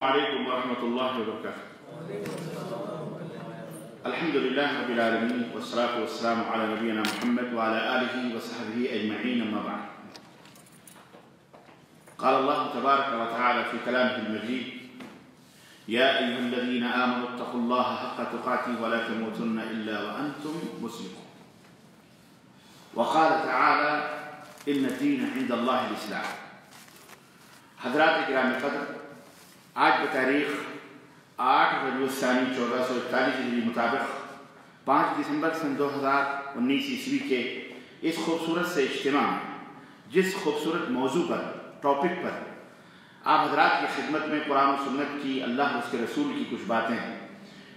عليكم ورحمة الله وبركاته. الحمد لله رب العالمين والصلاة والسلام على نبينا محمد وعلى آله وصحبه أجمعين، أما بعد. قال الله تبارك وتعالى في كلامه المجيد: يا أيها الذين آمنوا اتقوا الله حق تقاته ولا تموتن إلا وأنتم مسلمون. وقال تعالى: إن الدين عند الله الإسلام. حضرات گرامی قدر، آج بتاریخ 8 ربیع الثانی 1441 ہجری مطابق 5 دسمبر سن 2019 عیسوی کے اس خوبصورت سے اجتماع میں جس خوبصورت موضوع پر، ٹاپک پر آپ حضرات کی خدمت میں قرآن و سنت کی، اللہ اور اس کے رسول کی کچھ باتیں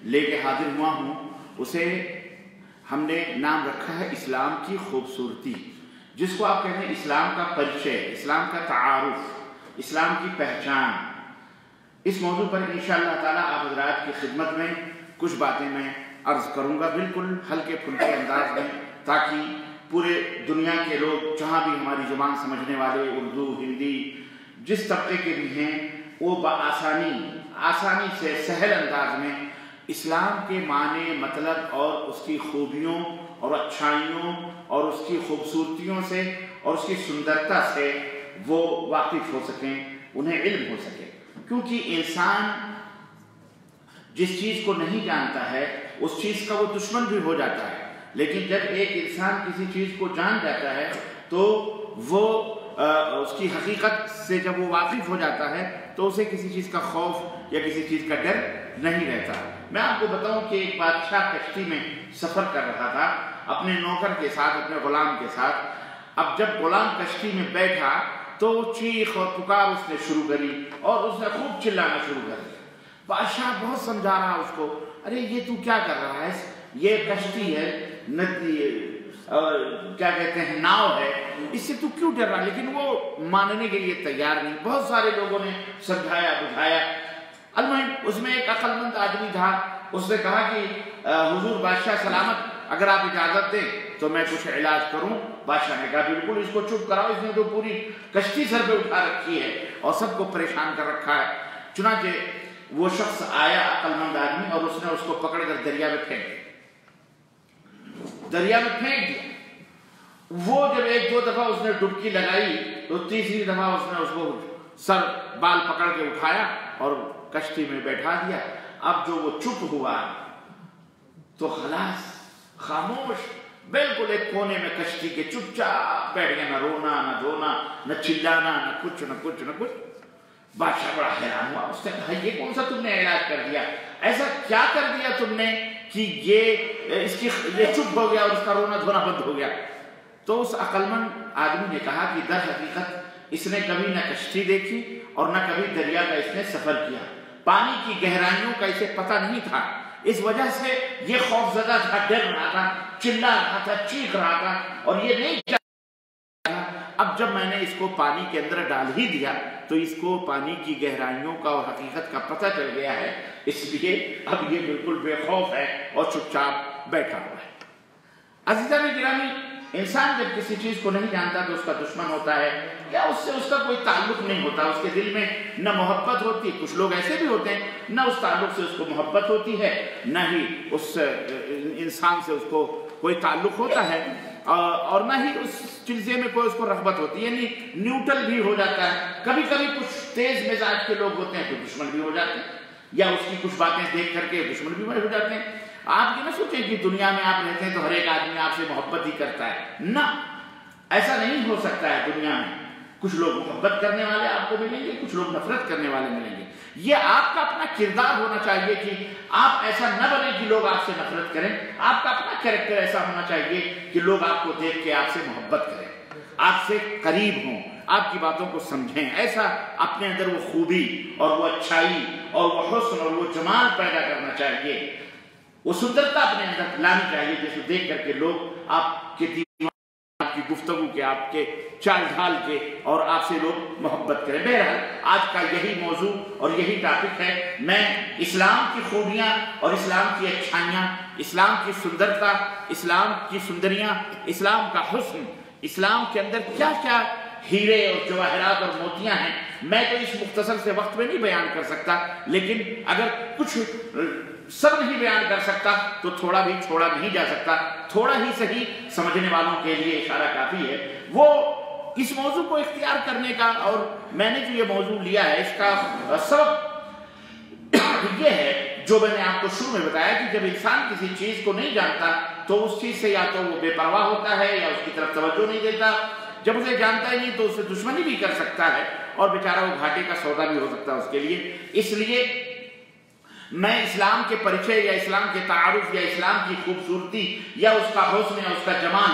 لے کے حاضر ہوا ہوں، اسے ہم نے نام رکھا ہے اسلام کی خوبصورتی، جس کو آپ کہتے ہیں اسلام کا پریچے، اسلام کا تعارف، اسلام کی پہچان۔ اس موضوع پر انشاءاللہ تعالیٰ آپ حضرات کی خدمت میں کچھ باتیں میں عرض کروں گا، بالکل ہلکے پھلکے انداز میں، تاکہ پورے دنیا کے لوگ جہاں بھی ہماری زبان سمجھنے والے، اردو، ہندی، جس طبقے کے بھی ہیں، وہ آسانی سے سہل انداز میں اسلام کے معنی، مطلب اور اس کی خوبیوں اور اچھائیوں اور اس کی خوبصورتیوں سے اور اس کی سندرتا سے وہ واقف ہو سکیں، انہیں علم ہو سکے۔ کیونکہ انسان جس چیز کو نہیں جانتا ہے اس چیز کا وہ دشمن بھی ہو جاتا ہے، لیکن جب ایک انسان کسی چیز کو جان جاتا ہے تو وہ اس کی حقیقت سے جب وہ واقف ہو جاتا ہے تو اسے کسی چیز کا خوف یا کسی چیز کا ڈر نہیں رہتا۔ میں آپ کو بتاؤں کہ ایک بادشاہ کشتی میں سفر کر رہا تھا اپنے نوکر کے ساتھ، اپنے غلام کے ساتھ۔ اب جب غلام کشتی میں بیٹھا تو چیخ اور پکار اس نے شروع کری اور اس نے خوب چلانا شروع کر دیا۔ بادشاہ بہت سمجھا رہا اس کو، ارے یہ تو کیا کر رہا ہے، یہ کشتی ہے، کیا کہتے ہیں، ناؤ ہے، اس سے تو کیوں ڈر رہا ہے؟ لیکن وہ ماننے کے لیے تیار نہیں۔ بہت سارے لوگوں نے سمجھایا بجھایا، المہم اس میں ایک عقل مند آدمی تھا، اس نے کہا کہ حضور بادشاہ سلامت، اگر آپ اجازت دیں تو میں کچھ علاج کروں۔ بادشاہ نے کہا بالکل، اس کو چپ کراؤ، اس نے تو پوری کشتی سر پہ اٹھا رکھی ہے اور سب کو پریشان کر رکھا ہے۔ چنانچہ وہ شخص آیا، عقل مند آدمی، اور اس نے اس کو پکڑ کر دریا میں پھینک دیا۔ وہ جب 1-2 دفعہ اس نے ڈبکی لگائی تو تیسری دفعہ اس نے اس کو سر بال پکڑ کے اٹھایا اور کشتی میں بیٹھا دیا۔ اب جو وہ چپ ہوا تو خلاص خاموش، بالکل ایک کونے میں کشتی کے چپ چاپ بیٹھ گیا، نہ رونا نہ دھونا نہ چلانا نہ کچھ۔ بادشاہ بڑا حیران ہوا، اس نے کہا یہ کون سا تم نے علاج کر دیا، ایسا کیا کر دیا تم نے کہ یہ چپ ہو گیا اور اس کا رونا دھونا بند ہو گیا؟ تو اس عقل مند آدمی نے کہا کہ در حقیقت اس نے کبھی نہ کشتی دیکھی اور نہ کبھی دریا کا اس نے سفر کیا، پانی کی گہرائیوں کا اسے پتہ نہیں تھا، اس وجہ سے یہ خوف زدہ تھا، ڈر رہا تھا، چلا رہا تھا، چیخ رہا تھا اور یہ نہیں چاہتا۔ اب جب میں نے اس کو پانی کے اندر ڈال ہی دیا تو اس کو پانی کی گہرائیوں کا اور حقیقت کا پتہ چل گیا ہے، اس لیے اب یہ بالکل بے خوف ہے اور چپ چاپ بیٹھا ہوا ہے۔ عزیزان گرامی، انسان جب کسی چیز کو نہیں جانتا تو اس کا دشمن ہوتا ہے، یا اس سے اس کا کوئی تعلق نہیں ہوتا، اس کے دل میں نہ محبت ہوتی، کچھ لوگ ایسے بھی ہوتے ہیں نہ اس تعلق سے اس کو محبت ہوتی ہے، نہ ہی اس انسان سے اس کو کوئی تعلق ہوتا ہے، اور نہ ہی اس سلسلے میں کوئی اس کو رغبت ہوتی ہے، یعنی نیوٹرل بھی ہو جاتا ہے۔ کبھی کبھی کچھ تیز مزاج کے لوگ ہوتے ہیں تو دشمن بھی ہو جاتے ہیں، یا اس کی کچھ باتیں دیکھ کر کے دشمن بھی ہو جاتے ہیں۔ آپ یہ نہ سوچیں کہ دنیا میں آپ رہتے ہیں تو ہر ایک آدمی آپ سے محبت ہی کرتا ہے، نہ، ایسا نہیں ہو سکتا ہے۔ دنیا میں کچھ لوگ محبت کرنے والے آپ کو ملیں گے، کچھ لوگ نفرت کرنے والے ملیں گے۔ یہ آپ کا اپنا کردار ہونا چاہیے کہ آپ ایسا نہ بنے کہ لوگ آپ سے نفرت کریں، آپ کا اپنا کریکٹر ایسا ہونا چاہیے کہ لوگ آپ کو دیکھ کے آپ سے محبت کریں، آپ سے قریب ہوں، آپ کی باتوں کو سمجھیں، ایسا اپنے اندر وہ خوبی اور وہ اچھائی اور وہ حسن اور وہ جمال پیدا کرنا چاہیے، وہ سندرتا اپنے اندر لانی چاہیے، جسے دیکھ کر کے لوگ آپ کے آپ کی گفتگو کے، آپ کے چال ڈھال کے اور آپ سے لوگ محبت کریں۔ بہرحال آج کا یہی موضوع اور یہی ٹاپک ہے۔ میں اسلام کی خوبیاں اور اسلام کی اچھائیاں، اسلام کی سندرتا، اسلام کی سندریاں، اسلام کا حسن، اسلام کے اندر کیا کیا ہیرے اور جواہرات اور موتیاں ہیں. میں تو اس مختصر سے وقت میں نہیں بیان کر سکتا، لیکن اگر کچھ سب نہیں بیان کر سکتا تو تھوڑا بھی چھوڑا نہیں جا سکتا. تھوڑا ہی صحیح سمجھنے والوں کے لیے اشارہ کافی ہے. وہ اس موضوع کو اختیار کرنے کا اور میں نے جو یہ موضوع لیا ہے اس کا سبب یہ ہے جو میں نے آپ کو شروع میں بتایا کہ جب انسان کسی چیز کو نہیں جانتا تو اس چیز سے یا تو وہ بے پرواہ ہوتا ہے یا اس کی طرف توجہ نہیں دیتا. جب اسے جانتا ہی نہیں تو اسے دشمنی بھی کر سکتا ہے اور بیچارہ وہ گھاٹے کا سودا بھی ہو سکتا ہے اس کے لیے. اس لیے میں اسلام کے پریچے یا اسلام کے تعارف یا اسلام کی خوبصورتی یا اس کا حسن یا اس کا جمال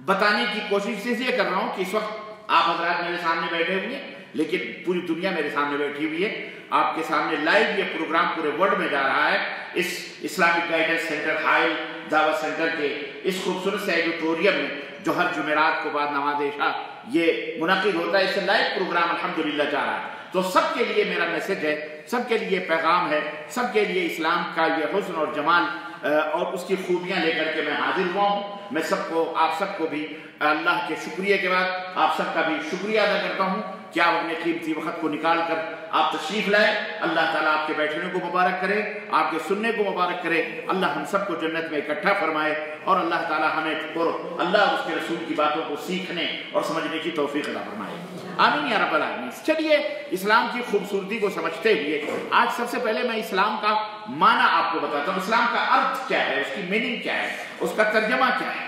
بتانے کی کوشش اس لیے کر رہا ہوں کہ اس وقت آپ حضرات میرے سامنے بیٹھے ہوئے ہیں، لیکن پوری دنیا میرے سامنے بیٹھی ہوئی ہے. آپ کے سامنے لائیو یہ پروگرام پورے ورلڈ میں جا رہا ہے. اس اسلامک گائیڈنس سینٹر حائل دعوت سینٹر کے اس خوبصورت سے ایڈیٹوریم میں جو ہر جمعرات کو بعد نماز عشاء یہ منعقد ہوتا ہے، اس سے لائیو پروگرام الحمدللہ جا رہا ہے. تو سب کے لیے میرا میسج ہے، سب کے لیے پیغام ہے، سب کے لیے اسلام کا یہ حسن اور جمال اور اس کی خوبیاں لے کر کے میں حاضر ہوا ہوں. میں سب کو، آپ سب کو بھی اللہ کے شکریہ کے بعد آپ سب کا بھی شکریہ ادا کرتا ہوں کہ آپ اپنے قیمتی وقت کو نکال کر آپ تشریف لائے. اللہ تعالیٰ آپ کے بیٹھنے کو مبارک کرے، آپ کے سننے کو مبارک کرے. اللہ ہم سب کو جنت میں اکٹھا فرمائے اور اللہ تعالیٰ ہمیں اللہ اور اس کے رسول کی باتوں کو سیکھنے اور سمجھنے کی توفیق عطا فرمائے. آمین یا رب العالمین. چلیے اسلام کی خوبصورتی کو سمجھتے ہوئے آج سب سے پہلے میں اسلام کا معنی آپ کو بتاتا ہوں. اسلام کا ارتھ کیا ہے، اس کی میننگ کیا ہے، اس کا ترجمہ کیا ہے.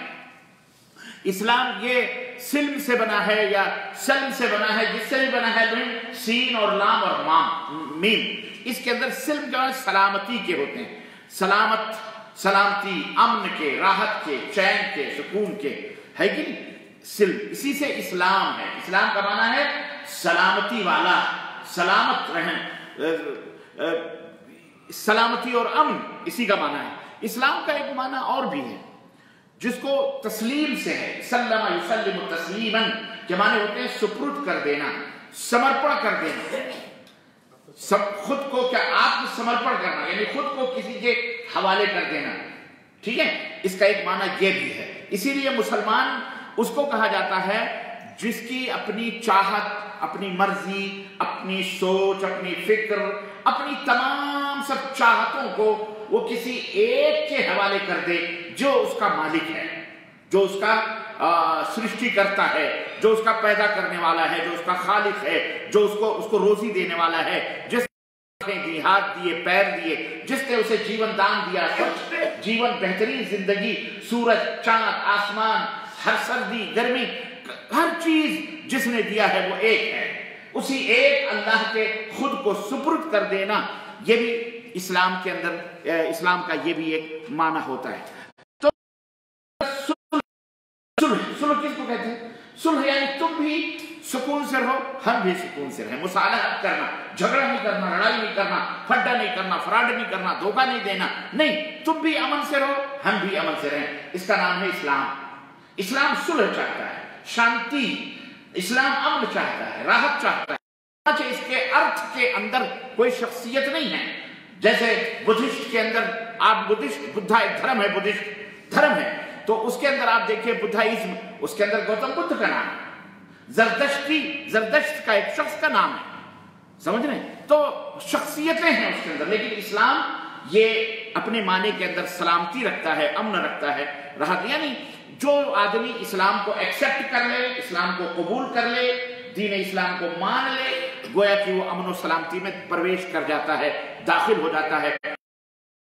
اسلام یہ سلم سے بنا ہے یا سلم سے بنا ہے، جس سے بھی بنا ہے سین اور لام اور میم. اس کے اندر سلم جو ہے سلامتی کے ہوتے ہیں، سلامتی، امن کے، راحت کے، چین کے، سکون کے، ہے کہ سلم. اسی سے اسلام ہے. اسلام کا معنی ہے سلامتی والا، سلامت رہن، سلامتی اور امن، اسی کا معنی ہے. اسلام کا ایک معنی اور بھی ہے جس کو تسلیم سے ہے. سلم یسلم تسلیما کے معنی ہوتے ہیں سپرد کر دینا، سمرپن کر دینا. خود کو کیا آتم سمرپن کرنا، یعنی خود کو کسی کے حوالے کر دینا. ٹھیک ہے، اس کا ایک معنی یہ بھی ہے. اسی لیے مسلمان اس کو کہا جاتا ہے جس کی اپنی چاہت، اپنی مرضی، اپنی سوچ، اپنی فکر، اپنی تمام سب چاہتوں کو وہ کسی ایک کے حوالے کر دے جو اس کا مالک ہے، جو اس کا سرشٹی کرتا ہے، جو اس کا پیدا کرنے والا ہے، جو اس کا خالق ہے، جو اس کو روزی دینے والا ہے، جس نے دی، ہاتھ دیے، پیر دیے، جس نے اسے جیون دان دیا، جیون، بہترین زندگی، سورج، چاند، آسمان، ہر سردی، گرمی، ہر چیز جس نے دیا ہے وہ ایک ہے. اسی ایک اللہ کے خود کو سپرد کر دینا، یہ بھی اسلام کے اندر، اسلام کا یہ بھی ایک معنی ہوتا ہے. تو صلح کس کو کہتے ہیں؟ صلح یعنی تم بھی سکون سے رہو، ہم بھی سکون سے رہیں. مصالحت کرنا، جھگڑا نہیں کرنا، لڑائی نہیں کرنا، پھڈا نہیں کرنا، فراڈ نہیں کرنا، دھوکہ نہیں دینا. نہیں، تم بھی امن سے رہو، ہم بھی امن سے رہیں. اس کا نام ہے اسلام. اسلام صلح چاہتا ہے، شانتی. اسلام امن چاہتا ہے، راحت چاہتا ہے. اس کے ارتھ کے اندر کوئی شخصیت نہیں ہے. جیسے بدھسٹ کے اندر آپ بدھا ایک دھرم ہے، بدھسٹ دھرم ہے، تو اس کے اندر آپ دیکھیں بدھائزم، اس کے اندر گوتم بدھ کا نام ہے. زردشت کا ایک شخص کا نام ہے. سمجھ رہے ہیں؟ تو شخصیتیں ہیں اس کے اندر. لیکن اسلام یہ اپنے معنی کے اندر سلامتی رکھتا ہے، امن رکھتا ہے، راحت. یعنی جو آدمی اسلام کو ایکسپٹ کر لے، اسلام کو قبول کر لے، دین اسلام کو مان لے، گویا کہ وہ امن و سلامتی میں پرویش کر جاتا ہے، داخل ہو جاتا ہے.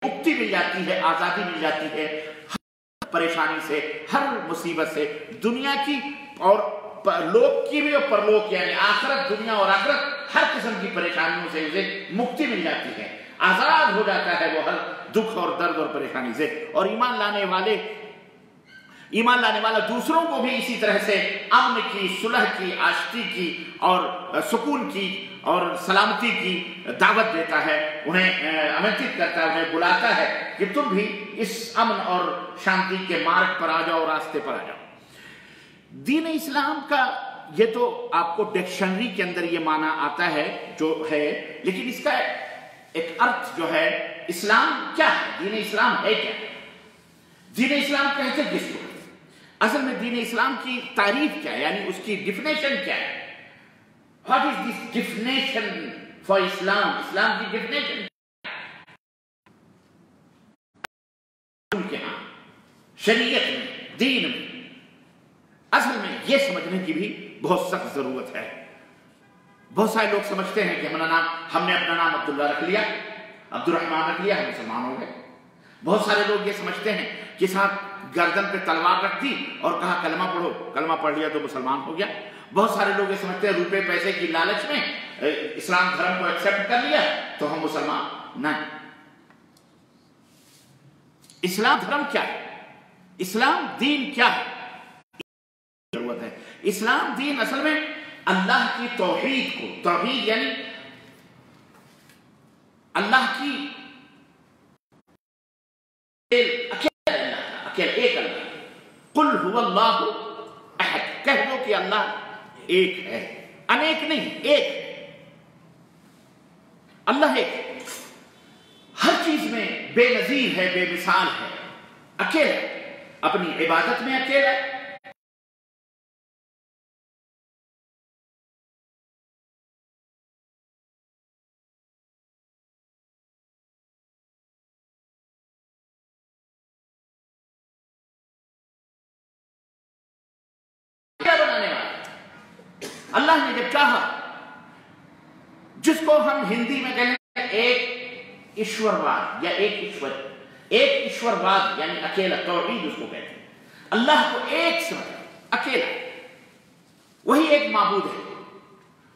مکتی مل جاتی ہے، آزادی مل جاتی ہے ہر پریشانی سے، ہر مصیبت سے، دنیا کی اور لوک کی بھی اور پرلوک، یعنی آخرت، دنیا اور آخرت، ہر قسم کی پریشانیوں سے اسے مکتی مل جاتی ہے. آزاد ہو جاتا ہے وہ ہر دکھ اور درد اور پریشانی سے. اور ایمان لانے والا دوسروں کو بھی اسی طرح سے امن کی، صلح کی، آشتی کی اور سکون کی اور سلامتی کی دعوت دیتا ہے. انہیں آمنترت کرتا ہے، انہیں بلاتا ہے کہ تم بھی اس امن اور شانتی کے مارگ پر آ جاؤ، راستے پر آ جاؤ. دین اسلام کا یہ تو آپ کو ڈکشنری کے اندر یہ معنی آتا ہے جو ہے، لیکن اس کا ایک ارتھ جو ہے، اسلام کیا ہے، دین اسلام ہے کیا؟ دین اسلام کہتے کس کو؟ اصل میں دین اسلام کی تعریف کیا ہے، یعنی اس کی ڈیفینیشن کیا ہے؟ What is this definition for Islam? اسلام کی ڈیفینیشن کے ہاں شریعت میں، دین میں، اصل میں یہ سمجھنے کی بھی بہت سخت ضرورت ہے۔ بہت سارے لوگ سمجھتے ہیں کہ ہم نے اپنا نام عبداللہ رکھ لیا، عبد الرحمن رکھ لیا، ہم مسلمان ہو گئے۔ بہت سارے لوگ یہ سمجھتے ہیں کہ صاحب گردن پہ تلوار رکھ دی اور کہا کلمہ پڑھو، کلمہ پڑھ لیا تو مسلمان ہو گیا۔ بہت سارے لوگ یہ سمجھتے ہیں روپے پیسے کی لالچ میں اسلام دھرم کو ایکسپٹ کر لیا تو ہم مسلمان۔ نہیں، اسلام دھرم کیا ہے؟ اسلام دین کیا ہے؟ ضرورت ہے۔ اسلام دین اصل میں اللہ کی توحید کو، توحید یعنی اللہ کی اکیلا ایک اللہ، قل هو اللہ احد، کہہ دو کہ اللہ ایک ہے، انیک نہیں، ایک، اللہ ایک، ہر چیز میں بے نظیر ہے، بے مثال ہے، اکیلا، اپنی عبادت میں اکیلا، بنانے والا۔ اللہ نے جب چاہا، جس کو ہم ہندی میں کہیں ایک ایشورواد یا ایک ایشورواد یعنی اکیلا، توحید اس کو کہتے ہیں۔ اللہ کو ایک سمجھا، اکیلا، وہی ایک معبود ہے،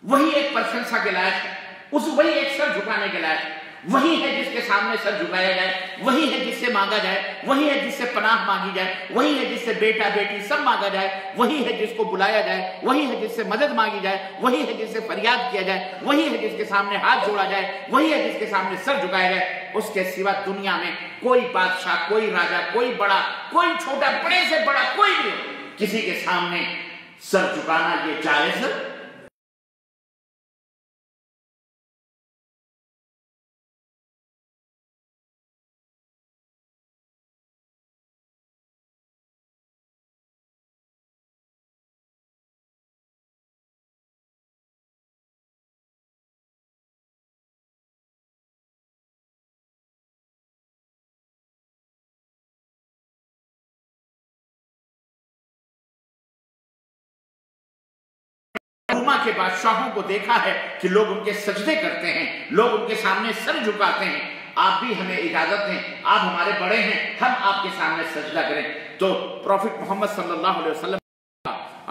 وہی ایک پرشنسا کے لائق ہے، وہی ایک سر جھکانے کے لائق ہے، وہی ہے جس کے سامنے سر جھکایا جائے، وہی ہے جس سے مانگا جائے، وہی ہے جس سے پناہ مانگی جائے، وہی ہے جس سے بیٹا بیٹی سب مانگا جائے، وہی ہے جس کو بلایا جائے، وہی ہے جس سے مدد مانگی جائے، وہی ہے جس سے فریاد کیا جائے، وہی ہے جس کے سامنے ہاتھ جوڑا جائے، وہی ہے جس کے سامنے سر جھکایا جائے۔ اس کے سوا دنیا میں کوئی بادشاہ، کوئی راجا، کوئی بڑا، کوئی چھوٹا، بڑے سے بڑا کوئی بھی ہو، کسی کے سامنے سر جھکانا یہ جائز ہے؟ کے بادشاہوں کو دیکھا ہے کہ لوگ ان کے سجدے کرتے ہیں، لوگ ان کے سامنے سر جھکاتے ہیں۔ آپ بھی ہمیں اجازت دیں، آپ ہمارے بڑے ہیں، ہم آپ کے سامنے سجدہ کریں۔ تو پروفٹ محمد صلی اللہ علیہ وسلم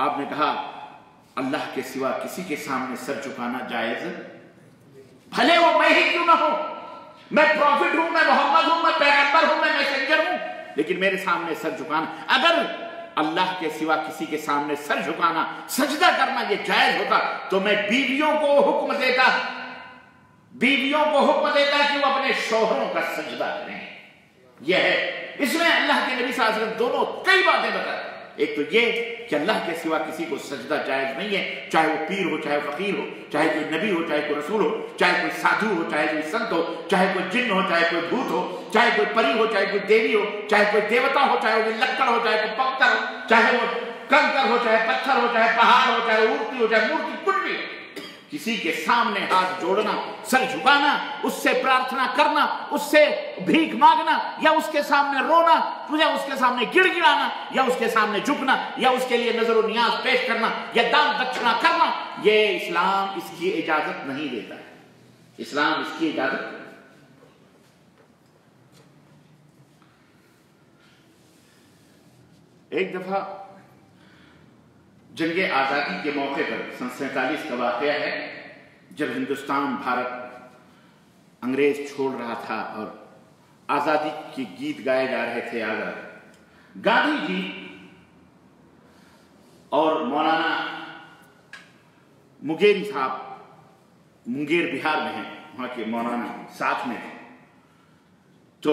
آپ نے کہا اللہ کے سوا کسی کے سامنے سر جھکانا جائز ہے، بھلے وہ میں ہی کیوں نہ ہو، میں پروفٹ ہوں، میں محمد ہوں، میں پیغمبر ہوں، میں میسنجر ہوں، لیکن میرے سامنے سر جھکانا، اگر اللہ کے سوا کسی کے سامنے سر جھکانا، سجدہ کرنا یہ جائز ہوتا تو میں بیویوں کو حکم دیتا کہ وہ اپنے شوہروں کا سجدہ کریں۔ یہ ہے، اس میں اللہ کے نبی صلی اللہ علیہ وسلم دونوں کئی باتیں بتائیں۔ ایک تو یہ کہ اللہ کے سوا کسی کو سجدہ جائز نہیں ہے، چاہے وہ پیر ہو، چاہے فقیر ہو، چاہے کوئی نبی ہو، چاہے کوئی رسول ہو، چاہے کوئی سادھو ہو، چاہے کوئی سنت ہو، چاہے کوئی جن ہو، چاہے کوئی بھوت ہو، چاہے کوئی پری ہو، چاہے کوئی دیوی ہو، چاہے کوئی دیوتا ہو، چاہے وہ لکڑ ہو، چاہے کوئی پتھر ہو، چاہے وہ کنکر ہو، چاہے پتھر ہو، چاہے پہاڑ ہو، چاہے اورتی ہو، چاہے مورتی، کچھ بھی ہو، کسی کے سامنے ہاتھ جوڑنا، سر جھکانا، اس سے پرارتھنا کرنا، اس سے بھیک مانگنا، یا اس کے سامنے رونا، یا اس کے سامنے گڑ گڑانا، یا اس کے سامنے جھکنا، یا اس کے لیے نظر و نیاز پیش کرنا، یا دان دکشنا کرنا، یہ اسلام اس کی اجازت نہیں دیتا ہے۔ اسلام اس کی اجازت ایک دفعہ جنگ آزادی کے موقع پر سن 47 کا واقعہ ہے، جب ہندوستان بھارت انگریز چھوڑ رہا تھا اور آزادی کے گیت گائے جا رہے تھے، آزاد گاندھی جی اور مولانا مگیری صاحب، منگیر بہار میں ہیں، وہاں کے مولانا ساتھ میں تھے، تو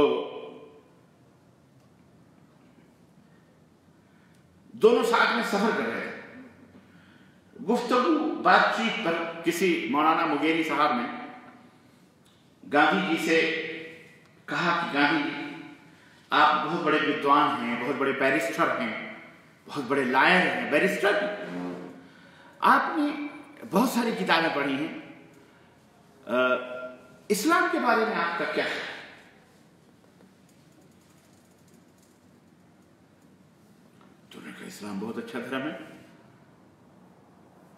دونوں ساتھ میں سفر کر رہے تھے۔ گفتگو بات چیت پر کسی مولانا مگیری صاحب نے گاندھی جی سے کہا کہ گاندھی جی آپ بہت بڑے ودوان ہیں، بہت بڑے بیرسٹر ہیں، بہت بڑے لائر ہیں، بیرسٹر ہیں، آپ نے بہت ساری کتابیں پڑھی ہیں، اسلام کے بارے میں آپ کا کیا خیال ہے؟ تو نے کہا اسلام بہت اچھا دھرم ہے،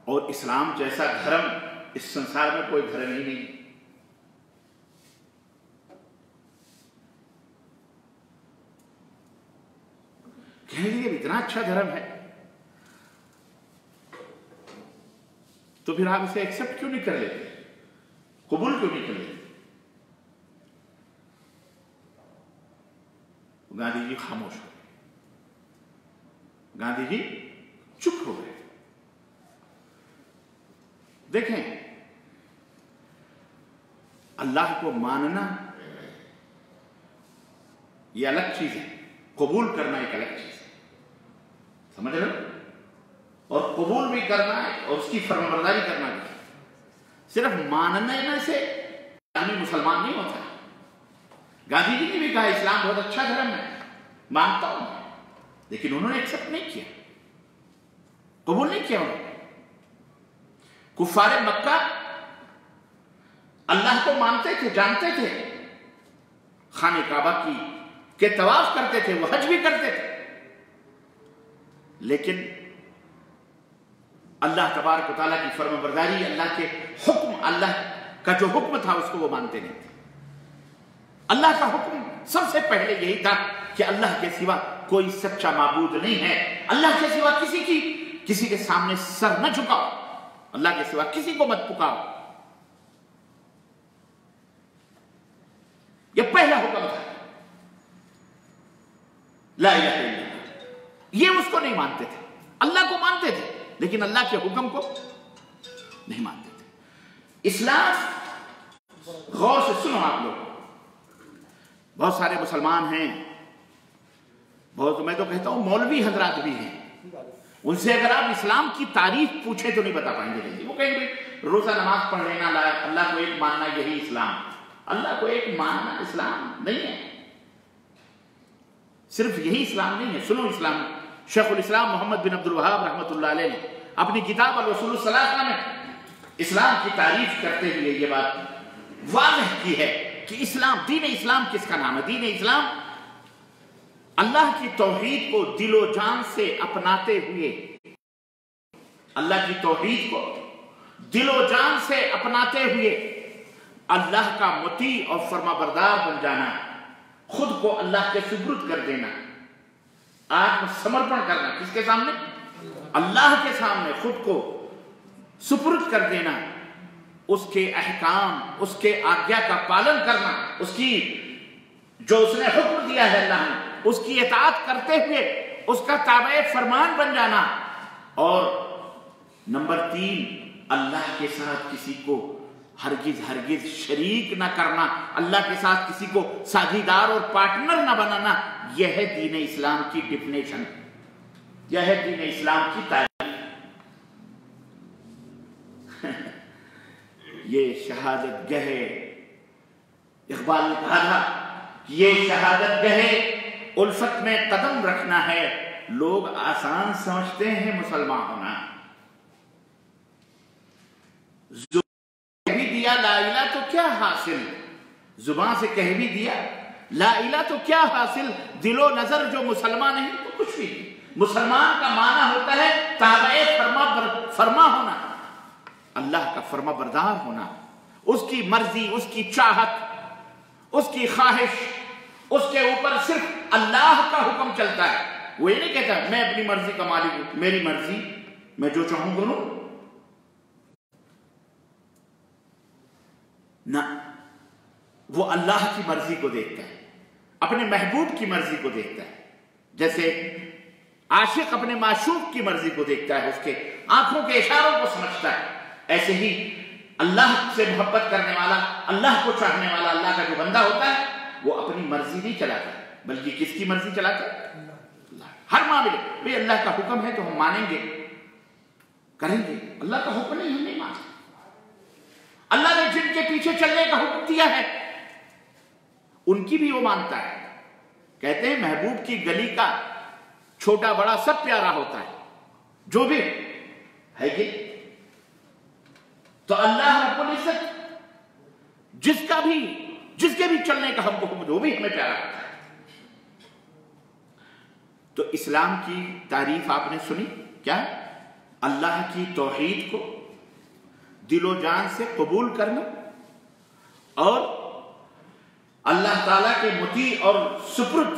اور اسلام جیسا دھرم اس سنسار میں کوئی دھرم ہی نہیں۔ کہنے لگے اتنا اچھا دھرم ہے تو پھر آپ اسے ایکسپٹ کیوں نہیں کر لیتے، قبول کیوں نہیں کر لیتے؟ گاندھی جی خاموش ہو گئے، گاندھی جی چپ ہو گئے۔ دیکھیں، اللہ کو ماننا یہ الگ چیز ہے، قبول کرنا ایک الگ چیز ہے، سمجھ رہے ہو؟ اور قبول بھی کرنا ہے اور اس کی فرمانبرداری کرنا بھی ہے۔ صرف ماننے میں سے آدمی مسلمان نہیں ہوتا ہے۔ گاندھی جی نے بھی کہا اسلام بہت اچھا دھرم ہے، مانتا ہوں، لیکن انہوں نے ایکسپٹ نہیں کیا، قبول نہیں کیا انہوں نے۔ کفار مکہ اللہ کو مانتے تھے، جانتے تھے، خانہ کعبہ کے طواف کرتے تھے، وہ حج بھی کرتے تھے، لیکن اللہ تبارک و تعالیٰ کی فرما برداری، اللہ کے حکم، اللہ کا جو حکم تھا اس کو وہ مانتے نہیں تھے۔ اللہ کا حکم سب سے پہلے یہی تھا کہ اللہ کے سوا کوئی سچا معبود نہیں ہے، اللہ کے سوا کسی کے سامنے سر نہ جھکاؤ، اللہ کے سوا کسی کو مت پکارو، یہ پہلا حکم تھا، لا الہ الا اللہ۔ یہ اس کو نہیں مانتے تھے، اللہ کو مانتے تھے لیکن اللہ کے حکم کو نہیں مانتے تھے۔ اسلام، غور سے سنو آپ لوگ، بہت سارے مسلمان ہیں، بہت، میں تو کہتا ہوں مولوی حضرات بھی ہیں، ان سے اگر آپ اسلام کی تعریف پوچھیں تو نہیں بتا پائیں گے۔ وہ کہیں گے روزہ نماز پڑھ لینا، اللہ کو ایک ماننا یہی اسلام۔ اللہ کو ایک ماننا اسلام نہیں ہے، صرف یہی اسلام نہیں ہے۔ سنو، اسلام شیخ الاسلام محمد بن عبد الوہاب رحمۃ اللہ علیہ نے اپنی کتاب الرسول الثلاثہ میں اسلام کی تعریف کرتے ہوئے یہ بات واضح کی ہے کہ اسلام، دین اسلام کس کا نام ہے؟ دین اسلام اللہ کی توحید کو دل و جان سے اپناتے ہوئے، اللہ کی توحید کو دل و جان سے اپناتے ہوئے اللہ کا مطیع اور فرما بردار بن جانا، خود کو اللہ کے سپرد کر دینا، آتم سمرپن کرنا، کس کے سامنے؟ اللہ کے سامنے خود کو سپرد کر دینا، اس کے احکام، اس کے آگیا کا پالن کرنا، اس کی جو اس نے حکم دیا ہے اللہ نے اس کی اطاعت کرتے ہوئے اس کا تابع فرمان بن جانا، اور نمبر 3 اللہ کے ساتھ کسی کو ہرگز شریک نہ کرنا، اللہ کے ساتھ کسی کو ساجھیدار اور پارٹنر نہ بنانا۔ یہ ہے دین اسلام کی ڈیفینیشن، یہ ہے دین اسلام کی تعریف۔ یہ شہادت گہ، اقبال نے کہا تھا کہ یہ شہادت گہ الفت میں قدم رکھنا ہے، لوگ آسان سمجھتے ہیں مسلمان ہونا۔ کہہ بھی دیا لا الہ تو کیا حاصل، زبان سے کہہ بھی دیا لا الہ تو کیا حاصل، دل و نظر جو مسلمان نہیں تو کچھ بھی نہیں۔ مسلمان کا معنی ہوتا ہے تابع فرما ہونا، اللہ کا فرما بردار ہونا، اس کی مرضی، اس کی چاہت، اس کی خواہش، اس کے اوپر صرف اللہ کا حکم چلتا ہے۔ وہ یہ نہیں کہتا میں اپنی مرضی کا مالک ہوں، میری مرضی، میں جو چاہوں کروں، نہ، وہ اللہ کی مرضی کو دیکھتا ہے، اپنے محبوب کی مرضی کو دیکھتا ہے۔ جیسے عاشق اپنے معشوق کی مرضی کو دیکھتا ہے، اس کے آنکھوں کے اشاروں کو سمجھتا ہے، ایسے ہی اللہ سے محبت کرنے والا، اللہ کو چاہنے والا، اللہ کا جو بندہ ہوتا ہے وہ اپنی مرضی نہیں چلاتا بلکہ کس کی مرضی چلاتا ہے؟ اللہ۔ ہر معاملے بھئی اللہ کا حکم ہے تو ہم مانیں گے، کریں گے، اللہ کا حکم نہیں ہم نہیں مانتے۔ اللہ نے جن کے پیچھے چلنے کا حکم دیا ہے ان کی بھی وہ مانتا ہے۔ کہتے ہیں محبوب کی گلی کا چھوٹا بڑا سب پیارا ہوتا ہے، جو بھی ہے کہ تو اللہ رب العزت جس کے بھی چلنے کا ہم کو حکم وہ بھی ہمیں پیارا ہوتا ہے۔ تو اسلام کی تعریف آپ نے سنی، کیا؟ اللہ کی توحید کو دل و جان سے قبول کرنا اور اللہ تعالیٰ کے مطیع اور سپرد،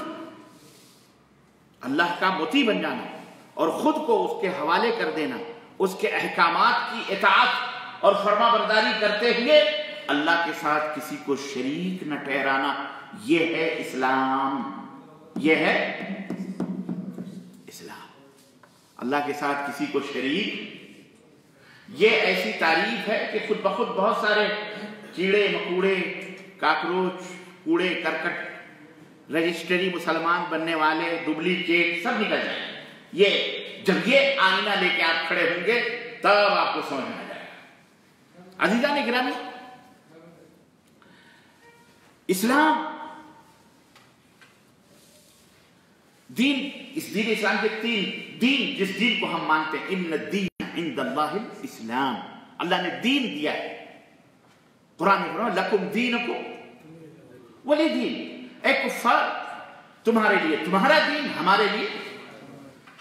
اللہ کا مطیع بن جانا اور خود کو اس کے حوالے کر دینا، اس کے احکامات کی اطاعت اور فرما برداری کرتے ہوئے اللہ کے ساتھ کسی کو شریک نہ ٹھہرانا، یہ ہے اسلام، یہ ہے اسلام۔ اللہ کے ساتھ کسی کو شریک، یہ ایسی تعریف ہے کہ خود بخود بہت سارے کیڑے مکوڑے، کاکروچ، کوڑے کرکٹ، رجسٹری مسلمان بننے والے، ڈپلیکیٹ سب نکل جائیں۔ یہ جب یہ آئینہ لے کے آپ کھڑے ہوں گے تب آپ کو سمجھ میں آ جائے گا۔ عزیزان گرامی، اسلام دین، اس دین اسلام کے تین دین، جس دین کو ہم مانتے ہیں، ان الدین عند اللہ الاسلام، اللہ نے دین دیا ہے۔ قرآن میں فرمایا لکم دینکم ولی دین، اے کفار تمہارے لیے تمہارا دین، ہمارے لیے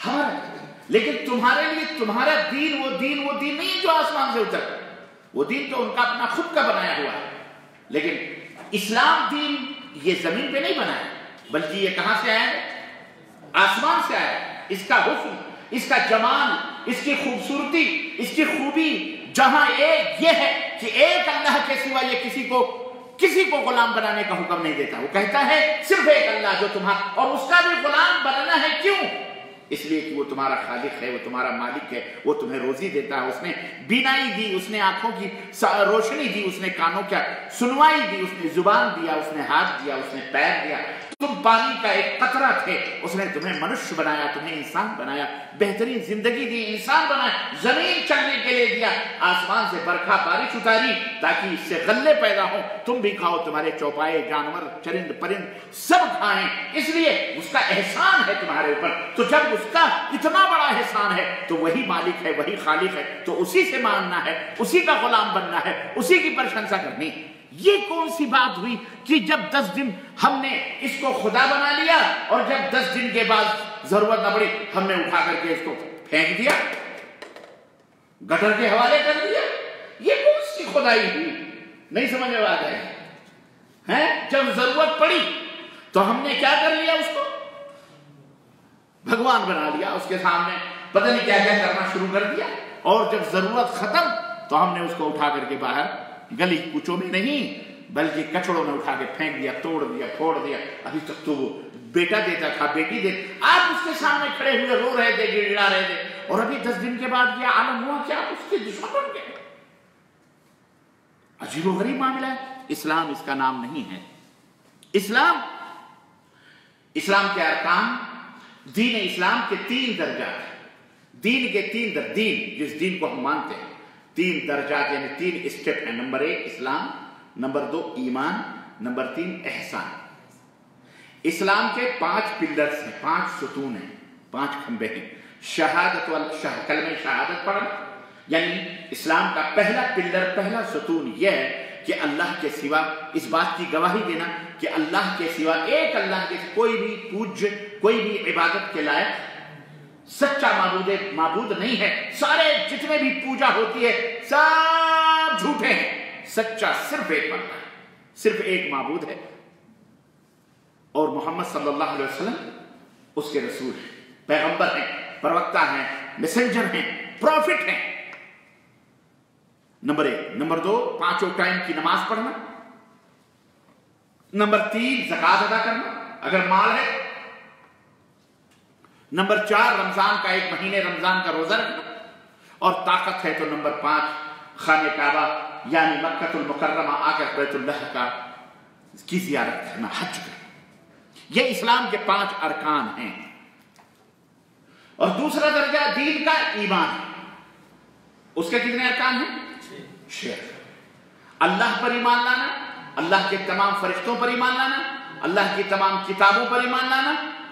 ہمارا دین۔ لیکن تمہارے لیے تمہارا دین وہ دین نہیں جو آسمان سے اتر، وہ دین تو ان کا اپنا خود کا بنایا ہوا ہے۔ لیکن اسلام دین یہ زمین پہ نہیں بنا ہے، بلکہ یہ کہاں سے آیا ہے؟ آسمان سے آیا ہے۔ اس کا حسن، اس کا جمال، اس کی خوبصورتی، اس کی خوبی جہاں ایک یہ ہے کہ ایک اللہ کے سوا یہ کسی کو غلام بنانے کا حکم نہیں دیتا۔ وہ کہتا ہے صرف ایک اللہ جو تمہارا، اور اس کا بھی غلام بننا ہے، کیوں؟ اس لیے کہ وہ تمہارا خالق ہے، وہ تمہارا مالک ہے، وہ تمہیں روزی دیتا ہے، اس نے بینائی دی، اس نے آنکھوں کی روشنی دی، اس نے کانوں کی سنوائی دی، اس نے زبان دیا، اس نے ہاتھ دیا، اس نے پیر دیا۔ تم پانی کا ایک قطرہ تھے، اس نے تمہیں منشیہ بنایا، تمہیں انسان بنایا، بہترین زندگی دی، انسان بنایا، زمین چلنے کے لیے دیا، آسمان سے برکھا بارش اتاری تاکہ اس سے غلے پیدا ہوں، تم بھی کھاؤ، تمہارے چوپائے جانور چرند پرند سب کھائیں۔ اس لیے اس کا احسان ہے تمہارے اوپر۔ تو جب اس کا اتنا بڑا احسان ہے تو وہی مالک ہے، وہی خالق ہے، تو اسی سے ماننا ہے، اسی کا غلام بننا ہے، اسی کی پرشنسا کرنی۔ یہ کون سی بات ہوئی کہ جب 10 دن ہم نے اس کو خدا بنا لیا اور جب 10 دن کے بعد ضرورت نہ پڑی ہم نے اٹھا کر کے اس کو پھینک دیا، گٹر کے حوالے کر دیا؟ یہ کون سی خدائی ہوئی؟ نہیں سمجھ میں آ گئے؟ جب ضرورت پڑی تو ہم نے کیا کر لیا؟ اس کو بھگوان بنا لیا، اس کے سامنے پتہ نہیں کیا کیا کرنا شروع کر دیا، اور جب ضرورت ختم تو ہم نے اس کو اٹھا کر کے باہر گلی کوچوں میں نہیں بلکہ کچڑوں میں اٹھا کے پھینک دیا، توڑ دیا، پھوڑ دیا۔ ابھی تک تو وہ بیٹا دیتا تھا، بیٹی دیتا، آپ اس کے سامنے کھڑے ہوئے رو رہے تھے، گڑگڑا رہے تھے، اور ابھی 10 دن کے بعد یہ عالم ہوا کہ آپ اس کے دشمن بن گئے۔ عجیب و غریب معاملہ ہے۔ اسلام اس کا نام نہیں ہے۔ اسلام کے ارکان، دین اسلام کے 3 درجات ہیں۔ دین کے 3 دین، جس دین کو ہم مانتے ہیں، 3 درجات یعنی 3 اسٹیپ ہیں۔ نمبر 1 اسلام، نمبر 2 ایمان، نمبر 3 احسان۔ اسلام کے 5 پلرز ہیں، 5 ستون ہیں، 5 کھمبے ہیں۔ کلمہ شہادت پڑھنا، یعنی اسلام کا پہلا پلر، پہلا ستون یہ ہے کہ اللہ کے سوا، اس بات کی گواہی دینا کہ اللہ کے سوا، ایک اللہ کے کوئی بھی پوجیہ، کوئی بھی عبادت کے لائق سچا معبود نہیں ہے۔ سارے جتنے بھی پوجا ہوتی ہے سب جھوٹے ہیں، سچا صرف ایک بندہ ہے، صرف ایک معبود ہے، اور محمد صلی اللہ علیہ وسلم اس کے رسول ہیں، پیغمبر ہیں، پروکتا ہیں، میسنجر ہیں، پروفٹ ہیں۔ نمبر 1۔ نمبر 2 5 ٹائم کی نماز پڑھنا۔ نمبر 3 زکوٰۃ ادا کرنا اگر مال ہے۔ نمبر 4 رمضان کا 1 مہینے رمضان کا روزہ رکھنا، اور طاقت ہے تو نمبر 5 خانہ کعبہ یعنی مکہ المکرمہ آ کر بیت اللہ کی زیارت کرنا، حج کرنا۔ یہ اسلام کے 5 ارکان ہیں۔ اور دوسرا درجہ دین کا ایمان ہے۔ اس کے کتنے ارکان ہیں؟ 6۔ اللہ پر ایمان لانا، اللہ کے تمام فرشتوں پر ایمان لانا، اللہ کی تمام کتابوں پر ایمان لانا،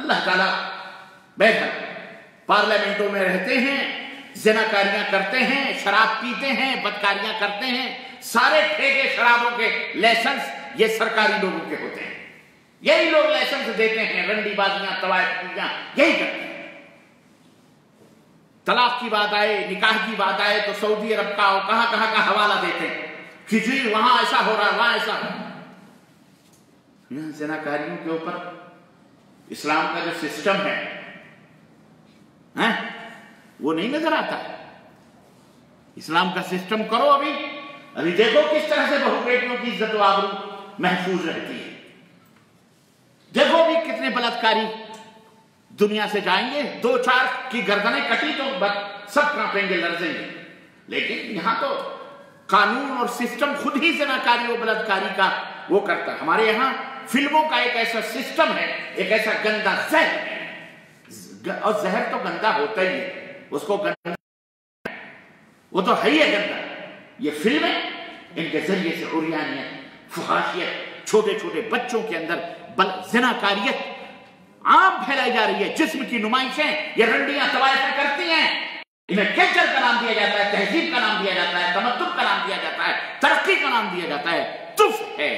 اللہ تعالیٰ بہرحال پارلیمنٹوں میں رہتے ہیں، زناکاریاں کرتے ہیں، شراب پیتے ہیں، بدکاریاں کرتے ہیں، سارے ٹھیکے شرابوں کے لائسنس یہ سرکاری لوگوں کے ہوتے ہیں، یہی لوگ لائسنس دیتے ہیں، رنڈی بازیاں، طوائف پوجیاں یہی کرتے ہیں۔ طلاق کی بات آئے، نکاح کی بات آئے تو سعودی عرب کا اور کہاں کہاں کا حوالہ دیتے ہیں کہ جی وہاں ایسا ہو رہا ہے، وہاں ایسا ہو رہا ہے۔ یہاں زناکاریوں کے اوپر اسلام کا جو سسٹم ہے وہ نہیں نظر آتا۔ اسلام کا سسٹم کرو، ابھی دیکھو کس طرح سے بہو بیٹیوں کی عزت و آبرو محفوظ رہتی ہے۔ دیکھو بھی کتنے بلاತ್ಕಾری دنیا سے جائیں گے، 2-4 کی گردنیں کٹی تو سب کانپیں گے، لرزیں گے، لیکن یہاں تو قانون اور سسٹم خود ہی زناکاری اور بلاತ್ಕಾری کا وہ کرتا ہے۔ ہمارے یہاں فلموں کا ایک ایسا سسٹم ہے، ایک ایسا گندا زہر ہے، اور زہر تو گندا ہوتا ہی ہے، اس کو گندا وہ تو ہے ہی گندا۔ یہ فلمیں ان کے ذریعے سے عریانیت، فحاشیت، چھوٹے چھوٹے بچوں کے اندر زناکاریت عام پھیلائی جا رہی ہے۔ جسم کی نمائشیں یہ رنڈیاں طوائفیں کرتی ہیں، انہیں کلچر کا نام دیا جاتا ہے، تہذیب کا نام دیا جاتا ہے، تمدن کا نام دیا جاتا ہے، ترقی کا نام دیا جاتا ہے۔ تف ہے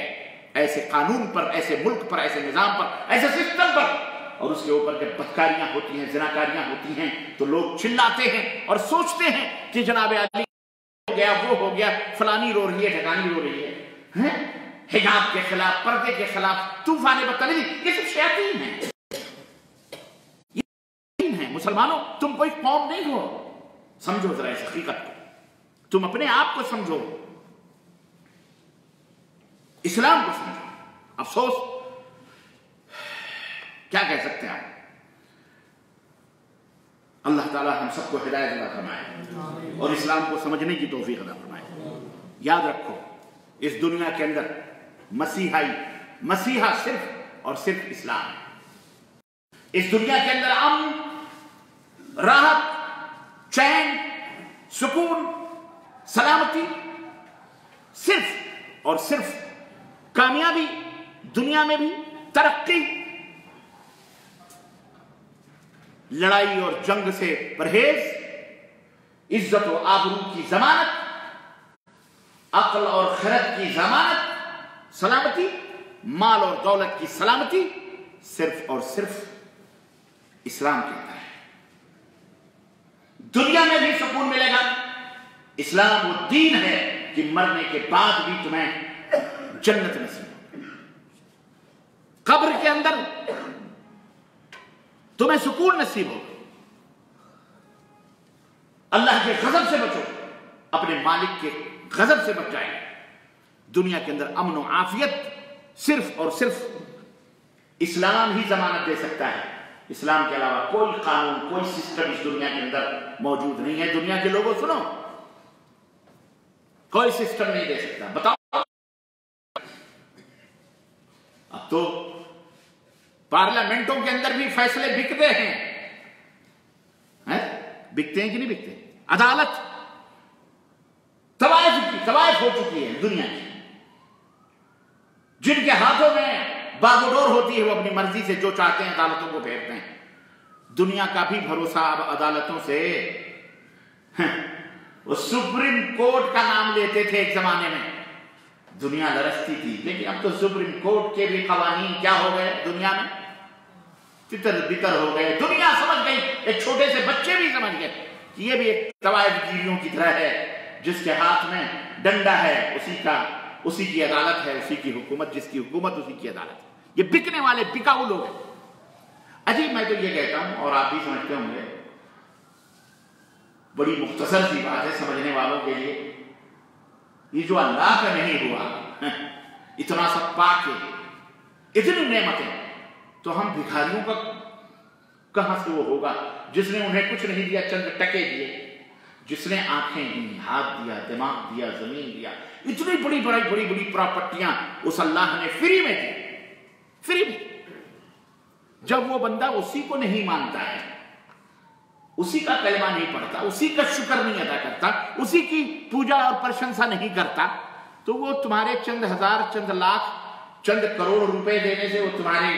ایسے قانون پر، ایسے ملک پر، ایسے نظام پر، ایسے سسٹم پر۔ اور اس کے اوپر جب بدکاریاں ہوتی ہیں، زناکاریاں ہوتی ہیں تو لوگ چلاتے ہیں اور سوچتے ہیں کہ جناب علی ہو گیا، وہ ہو گیا، فلانی رو رہی ہے، ڈھکانی رو رہی ہے، حجاب کے خلاف، پردے کے خلاف طوفان بدتمیزی، یہ سب شیاطین ہیں۔ مسلمانوں تم کوئی قوم نہیں ہو، سمجھو ذرا اس حقیقت کو، تم اپنے آپ کو سمجھو، اسلام کو سمجھو۔ افسوس کیا کہہ سکتے ہیں آپ؟ اللہ تعالیٰ ہم سب کو ہدایت عطا فرمائے اور اسلام کو سمجھنے کی توفیق عطا فرمائے۔ یاد رکھو اس دنیا کے اندر مسیحا صرف اور صرف اسلام ہے۔ اس دنیا کے اندر امن، راحت، چین، سکون، سلامتی، صرف اور صرف کامیابی، دنیا میں بھی ترقی، لڑائی اور جنگ سے پرہیز، عزت و آبرو کی ضمانت، عقل اور خرد کی ضمانت، سلامتی، مال اور دولت کی سلامتی صرف اور صرف اسلام کے اندر ہے۔ دنیا میں بھی سکون ملے گا۔ اسلام وہ دین ہے کہ مرنے کے بعد بھی تمہیں جنت نصیب ہو، قبر کے اندر تمہیں سکون نصیب ہو، اللہ کے غضب سے بچو، اپنے مالک کے غضب سے بچ جائے۔ دنیا کے اندر امن و عافیت صرف اور صرف اسلام ہی ضمانت دے سکتا ہے۔ اسلام کے علاوہ کوئی قانون، کوئی سسٹم اس دنیا کے اندر موجود نہیں ہے۔ دنیا کے لوگوں سنو، کوئی سسٹم نہیں دے سکتا۔ بتاؤ، اب تو پارلیمنٹوں کے اندر بھی فیصلے بکتے ہیں، بکتے ہیں کہ نہیں بکتے؟ عدالت طوائف ہو چکی ہے دنیا کی، جن کے ہاتھوں میں باگڈور ہوتی ہے، وہ اپنی مرضی سے جو چاہتے ہیں عدالتوں کو پھیرتے ہیں۔ دنیا کا بھی بھروسہ اب عدالتوں سے، وہ سپریم کورٹ کا نام لیتے تھے ایک زمانے میں، دنیا لرزتی تھی، لیکن اب تو سپریم کورٹ کے بھی قوانین کیا ہو گئے دنیا میں؟ تتر بتر ہو گئے۔ دنیا سمجھ گئی، ایک چھوٹے سے بچے بھی سمجھ گئے کہ یہ بھی ایک طوائف گیریوں کی طرح ہے، جس کے ہاتھ میں ڈنڈا ہے اسی کی عدالت ہے، اسی کی حکومت، جس کی حکومت اسی کی عدالت ہے۔ یہ بکنے والے بکاؤ لوگ ہیں۔ عجیب، میں تو یہ کہتا ہوں اور آپ بھی سمجھتے ہوں گے، بڑی مختصر سی بات ہے سمجھنے والوں کے لیے، یہ جو اللہ کا نہیں ہوا، اتنا سب پا کے اتنی نعمتیں، تو ہم بھکاریوں کا کہاں سے وہ ہوگا جس نے انہیں کچھ نہیں دیا، چند ٹکے دیے، جس نے آنکھیں دی، ہاتھ دیا، دماغ دیا، زمین دیا، اتنی بڑی بڑی پراپرٹیاں اس اللہ نے فری میں دی، فری میں۔ جب وہ بندہ اسی کو نہیں مانتا ہے، اسی کا کلمہ نہیں پڑھتا، اسی کا شکر نہیں ادا کرتا، اسی کی پوجا اور پرشنسا نہیں کرتا، تو وہ تمہارے چند ہزار، چند لاکھ، چند کروڑ روپے دینے سے وہ تمہارے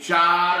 4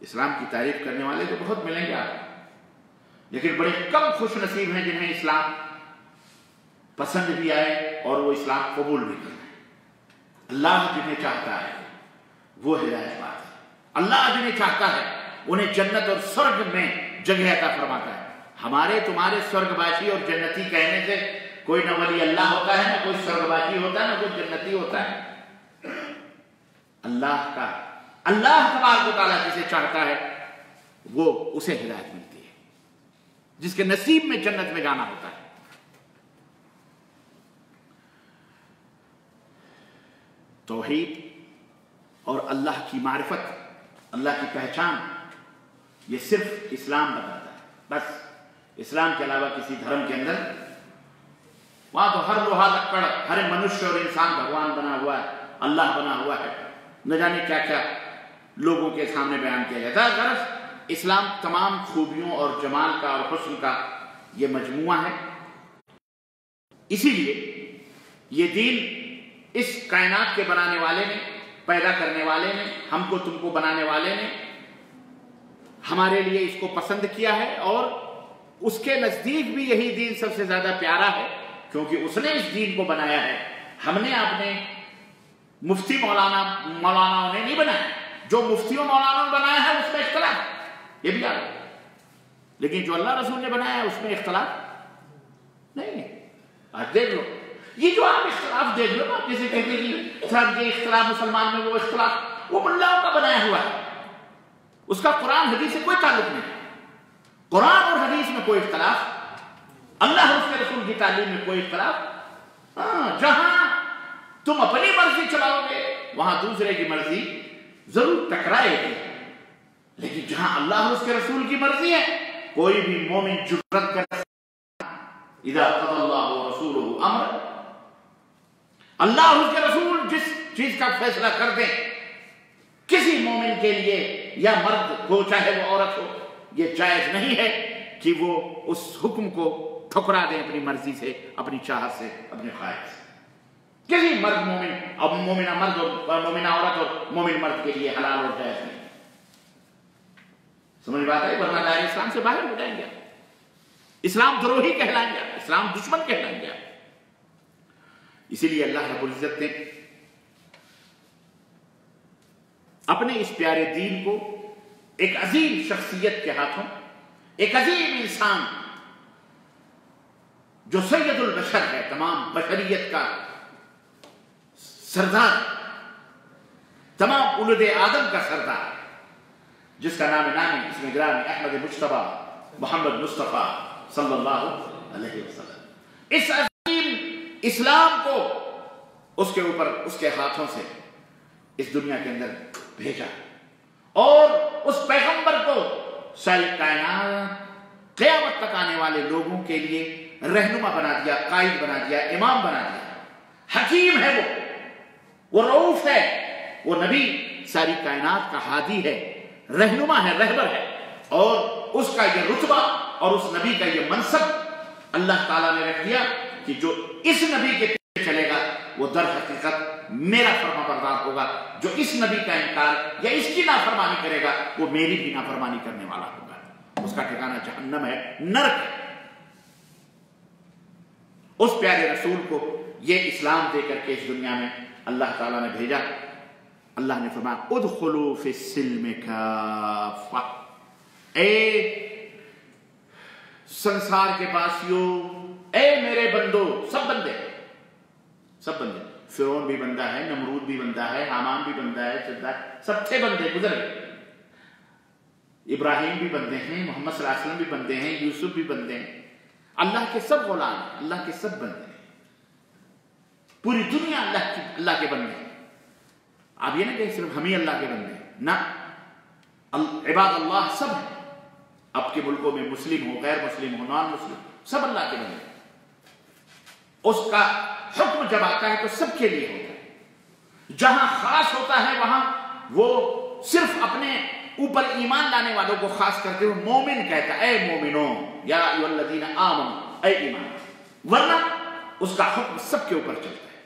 اسلام کی تعریف کرنے والے تو بہت ملیں گے آپ، لیکن بڑے کم خوش نصیب ہیں جنہیں اسلام پسند بھی آئے اور وہ اسلام قبول بھی کریں۔ اللہ جنہیں چاہتا ہے وہ ہدایت پاتے ہیں، اللہ جنہیں چاہتا ہے انہیں جنت اور سرگ میں جگہ عطا فرماتا ہے۔ ہمارے تمہارے سرگ باشی اور جنتی کہنے سے کوئی نہ ولی اللہ ہوتا ہے، نہ کوئی سرگ باشی ہوتا ہے، نہ کوئی جنتی ہوتا ہے۔ اللہ تبارک و تعالیٰ جسے چاہتا ہے وہ اسے ہدایت ملتی ہے، جس کے نصیب میں جنت میں جانا ہوتا ہے۔ توحید اور اللہ کی معرفت، اللہ کی پہچان، یہ صرف اسلام بتاتا ہے۔ بس اسلام کے علاوہ کسی دھرم کے اندر وہاں تو ہر لوہا لکڑ، ہر منشیہ اور انسان بھگوان بنا ہوا ہے، اللہ بنا ہوا ہے، نہ جانے کیا کیا لوگوں کے سامنے بیان کیا جاتا ہے۔ غرض اسلام تمام خوبیوں اور جمال کا اور حسن کا یہ مجموعہ ہے۔ اسی لیے یہ دین اس کائنات کے بنانے والے نے، پیدا کرنے والے نے، ہم کو تم کو بنانے والے نے ہمارے لیے اس کو پسند کیا ہے، اور اس کے نزدیک بھی یہی دین سب سے زیادہ پیارا ہے، کیونکہ اس نے اس دین کو بنایا ہے۔ ہم نے اپنے مفتی مولاناؤں نے نہیں بنایا، جو مفتیوں مولاناؤں نے بنایا ہے اس میں اختلاف ہے، یہ بھی یاد ہے، لیکن جو اللہ رسول نے بنایا ہے اس میں اختلاف نہیں ہے۔ آج دیکھ لو یہ جو آپ اختلاف دیکھ لو، آپ کسی کہتے ہیں کہ یہ اختلاف مسلمان میں، وہ اختلاف وہ ملاؤں کا بنایا ہوا ہے، اس کا قرآن حدیث سے کوئی تعلق نہیں۔ قرآن اور حدیث میں کوئی اختلاف، اللہ اور اس کے رسول کی تعلیم میں کوئی اختلاف۔ جہاں تم اپنی مرضی چلاؤ گے وہاں دوسرے کی مرضی ضرور ٹکرائے گی، لیکن جہاں اللہ اور اس کے رسول کی مرضی ہے کوئی بھی مومن جرأت کر اذا قضى الله ورسوله امر، اللہ اور اس کے رسول جس چیز کا فیصلہ کر دیں کسی مومن کے لیے، یا مرد ہو چاہے وہ عورت ہو، یہ جائز نہیں ہے کہ وہ اس حکم کو ٹھکرا دیں اپنی مرضی سے، اپنی چاہت سے، اپنے خواہش سے۔ کسی مرد مومن، اب مومنہ مرد اور مومنہ عورت اور مومن مرد کے لیے حلال اور جائز نہیں۔ سمجھ بات ہے؟ ورنہ دائرہ اسلام سے باہر ہو جائیں گے، اسلام دروہی کہلائیں گے، اسلام دشمن کہلائیں گے۔ اسی لیے اللہ رب العزت نے اپنے اس پیارے دین کو ایک عظیم شخصیت کے ہاتھوں، ایک عظیم انسان جو سید البشر ہے، تمام بشریت کا سردار، تمام اولد آدم کا سردار، جس کا نام اسم گرامی احمد مجتبیٰ محمد مصطفیٰ صلی اللہ علیہ وسلم، اس عظیم اسلام کو اس کے اوپر، اس کے ہاتھوں سے اس دنیا کے اندر بھیجا، اور اس پیغمبر کو ساری کائنات قیامت تک آنے والے لوگوں کے لیے رہنما بنا دیا، قائد بنا دیا، امام بنا دیا۔ حکیم ہے وہ رؤوف ہے، وہ نبی ساری کائنات کا ہادی ہے، رہنما ہے، رہبر ہے، اور اس کا یہ رتبہ اور اس نبی کا یہ منصب اللہ تعالیٰ نے رکھ دیا کہ جو اس نبی کے پیچھے چلے گا وہ در حقیقت میرا فرما بردار ہوگا، جو اس نبی کا انکار یا اس کی نافرمانی کرے گا وہ میری بھی نافرمانی کرنے والا ہوگا، اس کا ٹھکانہ جہنم ہے، نرک ہے۔ اس پیارے رسول کو یہ اسلام دے کر کے اس دنیا میں اللہ تعالیٰ نے بھیجا۔ اللہ نے فرمایا ادخلوا فی السلم کافہ، اے سنسار کے باسیوں، اے میرے بندو، سب بندے، سب بندے، فرعون بھی بندہ ہے، نمرود بھی بندہ ہے، حامان بھی بندہ ہے، شداد سب تھے بندے، گزر گئے، ابراہیم بھی بندے ہیں، محمد صلی اللہ علیہ وسلم بھی بندے ہیں، یوسف بھی بندے ہیں، اللہ کے سب غلام ہیں، اللہ کے سب بندے ہیں، پوری دنیا اللہ کے بندے ہیں۔ آپ یہ نہ کہ صرف ہم ہی اللہ کے بندے ہیں، نہ، عباد اللہ سب ہیں، اب کے ملکوں میں مسلم ہو، غیر مسلم ہو، نان مسلم، سب اللہ کے بندے ہیں۔ اس کا حکم جب آتا ہے تو سب کے لیے ہوتا ہے، جہاں خاص ہوتا ہے وہاں وہ صرف اپنے اوپر ایمان لانے والوں کو خاص کرتے ہوئے مومن کہتا ہے، اے مومنوں، یا ایھا الذین آمنوا، اے ایمان، ورنہ اس کا حکم سب کے اوپر چلتا ہے،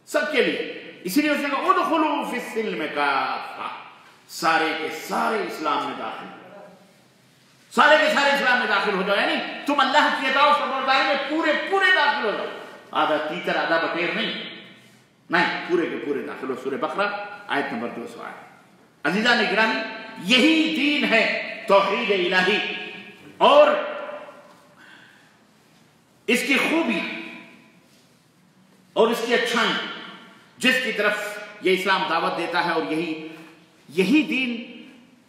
سب کے لیے۔ اسی لیے اس نے کہا ادخلوا فی السلم کافہ، سارے کے سارے اسلام میں داخل ہو، سارے کے سارے اسلام میں داخل ہو جاؤ، یعنی تم اللہ کی اطاعت و فرمانبرداری میں پورے پورے داخل ہو جاؤ، آدھا تیتر آدھا بٹیر نہیں، پورے کے پورے داخل ہو۔ سورہ بقرہ آیت نمبر 208۔ عزیزان گرامی، یہی دین ہے توحید الہی، اور اس کی خوبی اور اس کی اچھائی جس کی طرف یہ اسلام دعوت دیتا ہے، اور یہی دین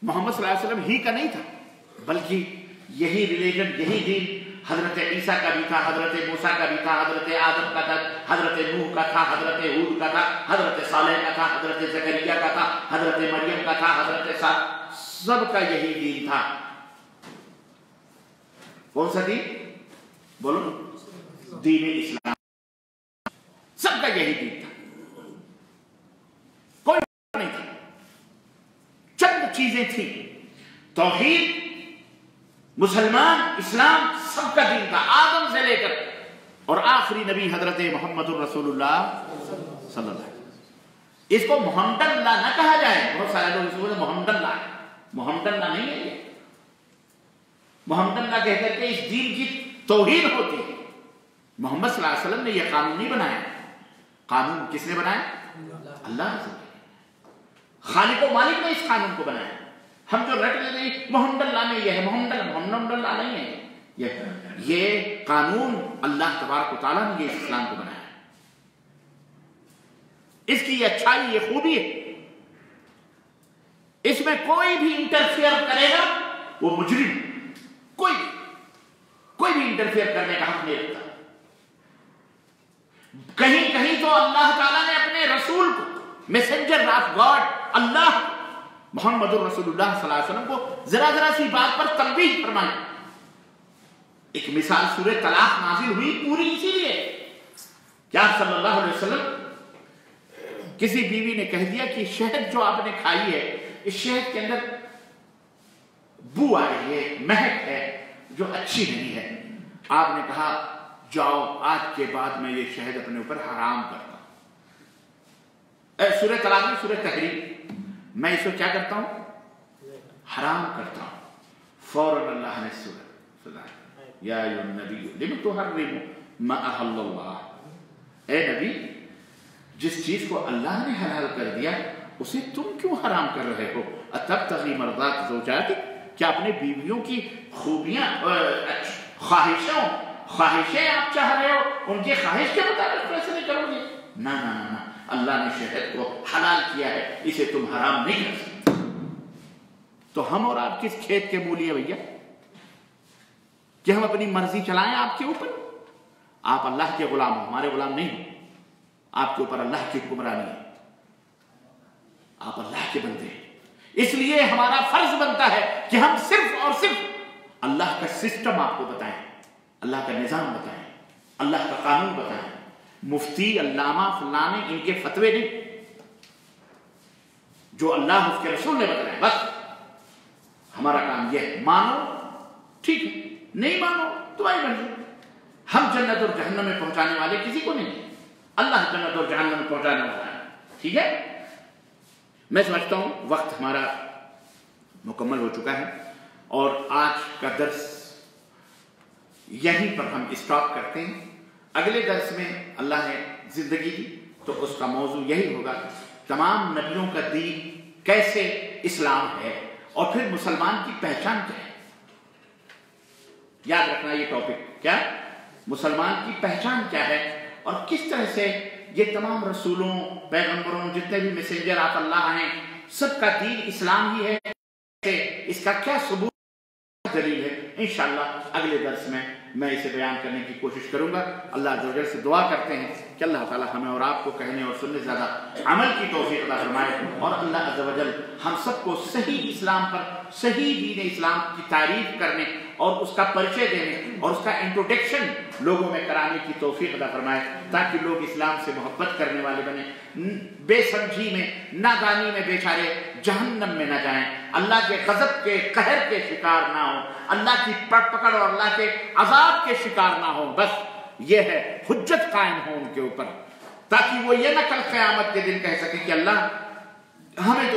محمد صلی اللہ علیہ وسلم ہی کا نہیں تھا، بلکہ یہی ریلیجن، یہی دین حضرت عیسیٰ کا بھی تھا، حضرت موسیٰ کا بھی تھا، حضرت آدم کا تھا، حضرت نوح کا تھا، حضرت ہود کا تھا، حضرت صالح کا تھا، حضرت زکریا کا تھا، حضرت مریم کا تھا، حضرت سب کا یہی دین تھا۔ کون سا دین؟ بولو، دین اسلام، سب کا یہی دین تھا، کوئی نہیں تھا، چند چیزیں تھیں، توحید، مسلمان، اسلام، سب کا دین تھا، آدم سے لے کر اور آخری نبی حضرت محمد الرسول اللہ صلی اللہ علیہ وسلم۔ اس کو محمد اللہ نہ کہا جائے، بہت سارے لوگ اس کو محمد اللہ ہے، محمد اللہ نہیں ہے یہ، محمد اللہ کہہ کر کے اس دین کی توہین ہوتی ہے۔ محمد صلی اللہ علیہ وسلم نے یہ قانون نہیں بنایا، قانون کس نے بنایا؟ اللہ نے۔ خالق و مالک نے اس قانون کو بنایا۔ ہم جو رٹ لیتے ہیں محمد اللہ میں یہ ہے، محمد اللہ نہیں ہے، یہ قانون اللہ تبارک و تعالیٰ نے یہ اسلام کو بنایا ہے۔ اس کی یہ اچھائی، یہ خوبی ہے، اس میں کوئی بھی انٹرفیئر کرے گا وہ مجرم، کوئی بھی انٹرفیئر کرنے کا حق نہیں رکھتا۔ کہیں کہیں تو اللہ تعالیٰ نے اپنے رسول کو، میسنجر آف گاڈ، اللہ محمد الرسول اللہ صلی اللہ علیہ وسلم کو ذرا سی بات پر تنبیہ فرمائی۔ ایک مثال سورہ طلاق نازل ہوئی پوری اسی لیے کیا صلی اللہ علیہ وسلم کسی بیوی نے کہہ دیا کہ شہد جو آپ نے کھائی ہے، اس شہد کے اندر بو آ رہی ہے، مہک ہے جو اچھی نہیں ہے۔ آپ نے کہا جاؤ آج کے بعد میں یہ شہد اپنے اوپر حرام کرتا ہوں۔ سورہ طلاق میں سورہ تحریم، میں اس کو کیا کرتا ہوں؟ حرام کرتا ہوں۔ فوراً اللہ نے سورہ یا ایھا النبی لم تحرم ما احل اللہ، اے نبی جس چیز کو اللہ نے حلال کر دیا اسے تم کیوں حرام کر رہے ہو؟ اتبتغی مرضات زوجاتک، کیا اپنے بیویوں کی خوبیاں، خواہشیں آپ چاہ رہے ہو، ان کی خواہش کے مطابق فیصلے کرو گے؟ نہ نہ نہ، اللہ نے شہد کو حلال کیا ہے، اسے تم حرام نہیں کر سکتے۔ تو ہم اور آپ کس کھیت کے مولی ہیں بھیا کہ ہم اپنی مرضی چلائیں آپ کے اوپر؟ آپ اللہ کے غلام ہو، ہمارے غلام نہیں ہو، آپ کے اوپر اللہ کی حکمرانی ہے، آپ اللہ کے بندے ہیں۔ اس لیے ہمارا فرض بنتا ہے کہ ہم صرف اور صرف اللہ کا سسٹم آپ کو بتائیں، اللہ کا نظام بتائیں، اللہ کا قانون بتائیں۔ مفتی، علامہ، فلانے ان کے فتوے نہیں، جو اللہ اس کے رسول نے بتایا، بس ہمارا کام یہ ہے۔ مانو ٹھیک ہے، نہیں مانو تمہاری مرضی۔ ہم جنت اور جہنم میں پہنچانے والے کسی کو نہیں، اللہ جنت اور جہنم میں پہنچانے والا ہے، ٹھیک ہے۔ میں سمجھتا ہوں وقت ہمارا مکمل ہو چکا ہے، اور آج کا درس یہیں پر ہم اسٹاپ کرتے ہیں۔ اگلے درس میں اللہ نے زندگی دی تو اس کا موضوع یہی ہوگا، تمام نبیوں کا دین کیسے اسلام ہے، اور پھر مسلمان کی پہچان کیا ہے۔ یاد رکھنا یہ ٹاپک، کیا مسلمان کی پہچان کیا ہے، اور کس طرح سے یہ تمام رسولوں، پیغمبروں، جتنے بھی میسنجر آف اللہ ہیں، سب کا دین اسلام ہی ہے، اس کا کیا ثبوت دلیل ہے۔ انشاءاللہ اگلے درس میں اسے بیان کرنے کی کوشش کروں گا۔ اللہ عز و جل سے دعا کرتے ہیں کہ اللہ تعالی ہمیں اور آپ کو کہنے اور سننے زیادہ عمل کی توفیق عطا فرمائے، اور اللہ عز و جل ہم سب کو صحیح اسلام پر، صحیح دین اسلام کی تعریف کرنے اور اس کا پریچے دینے اور اس کا انٹروڈکشن لوگوں میں کرانے کی توفیق عطا فرمائے، تاکہ لوگ اسلام سے محبت کرنے والے بنے، بے سمجھی میں، نادانی میں بیچارے جہنم میں نہ جائیں، اللہ کے غضب کے قہر کے شکار نہ ہوں، اللہ کی پکڑ اور اللہ کے عذاب کے شکار نہ ہوں۔ بس یہ ہے حجت قائم ہو ان کے اوپر، تاکہ وہ یہ نہ کل قیامت کے دن کہہ سکے کہ اللہ ہمیں تو